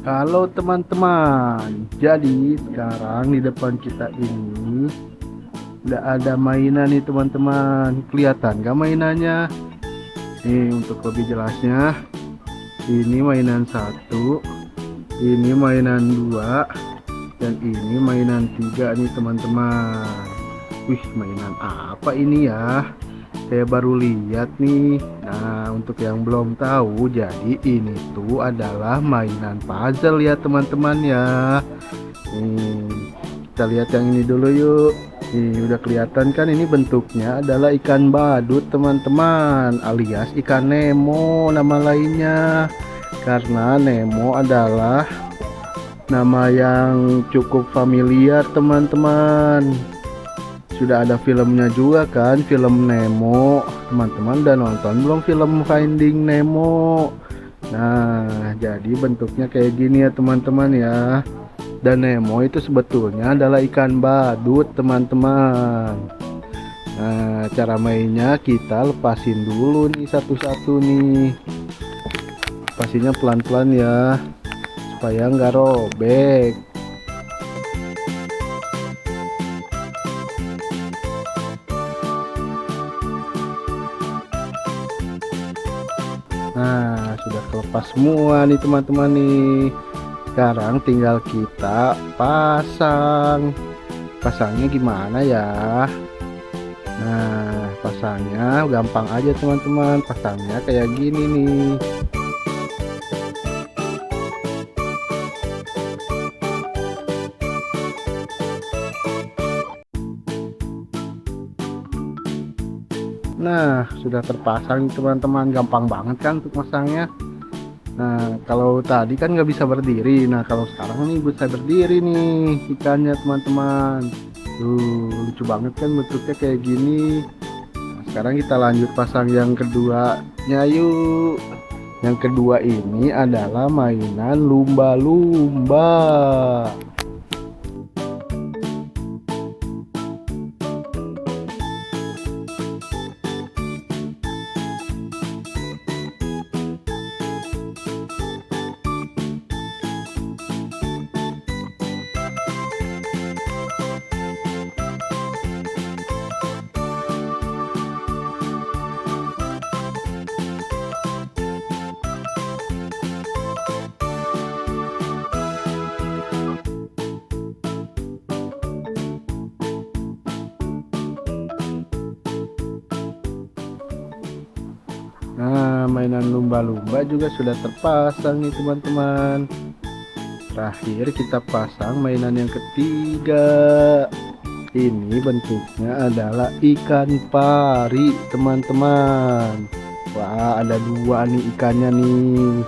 Halo teman-teman, jadi sekarang di depan kita ini udah ada mainan nih teman-teman. Kelihatan gak mainannya? Nih untuk lebih jelasnya, ini mainan satu, ini mainan dua, dan ini mainan tiga nih teman-teman. Wih, mainan apa ini ya? Saya baru lihat nih. Nah, untuk yang belum tahu, jadi ini tuh adalah mainan puzzle ya teman-teman ya. Nih, kita lihat yang ini dulu yuk. Nih, udah kelihatan kan ini bentuknya adalah ikan badut teman-teman, alias ikan Nemo nama lainnya. Karena Nemo adalah nama yang cukup familiar teman-teman. Sudah ada filmnya juga kan, film Nemo. Teman-teman udah nonton belum film Finding Nemo? Nah, jadi bentuknya kayak gini ya teman-teman ya. Dan Nemo itu sebetulnya adalah ikan badut teman-teman. Nah, cara mainnya kita lepasin dulu nih satu-satu nih. Lepasinnya pelan-pelan ya, supaya nggak robek. Nah, sudah kelepas semua nih teman-teman nih. Sekarang tinggal kita pasang. Pasangnya gimana ya? Nah, pasangnya gampang aja teman-teman. Pasangnya kayak gini nih. Nah, sudah terpasang teman-teman. Gampang banget kan untuk masangnya. Nah, kalau tadi kan nggak bisa berdiri. Nah, kalau sekarang nih bisa berdiri nih ikannya teman-teman. Tuh, lucu banget kan bentuknya kayak gini. Nah, sekarang kita lanjut pasang yang keduanya yuk. Yang kedua ini adalah mainan lumba-lumba. Nah, mainan lumba-lumba juga sudah terpasang nih teman-teman. Terakhir kita pasang mainan yang ketiga. Ini bentuknya adalah ikan pari teman-teman. Wah, ada dua nih ikannya nih.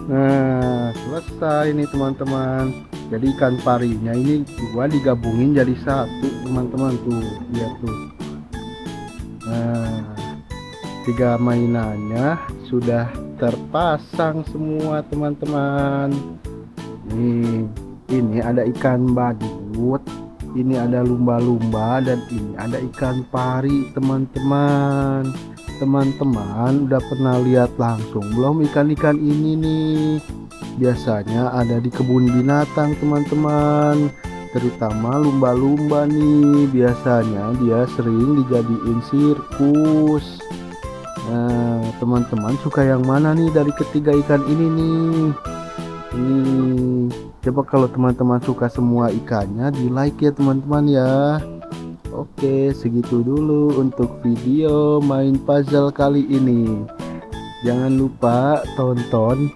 Nah, selesai nih teman-teman. Jadi ikan parinya ini dua digabungin jadi satu teman-teman, tuh lihat tuh. Nah, tiga mainannya sudah terpasang semua teman-teman. Ini ada ikan badut, ini ada lumba-lumba, dan ini ada ikan pari teman-teman. Teman-teman udah pernah lihat langsung belum ikan-ikan ini nih? Biasanya ada di kebun binatang teman-teman, terutama lumba-lumba nih. Biasanya dia sering dijadiin sirkus. Nah, teman-teman suka yang mana nih dari ketiga ikan ini nih? Coba kalau teman-teman suka semua ikannya, di like ya teman-teman ya. Oke, segitu dulu untuk video main puzzle kali ini. Jangan lupa tonton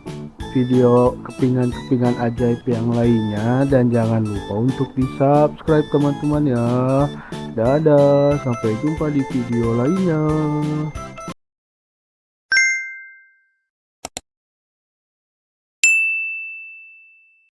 video kepingan-kepingan ajaib yang lainnya, dan jangan lupa untuk di subscribe teman-teman ya. Dadah, sampai jumpa di video lainnya.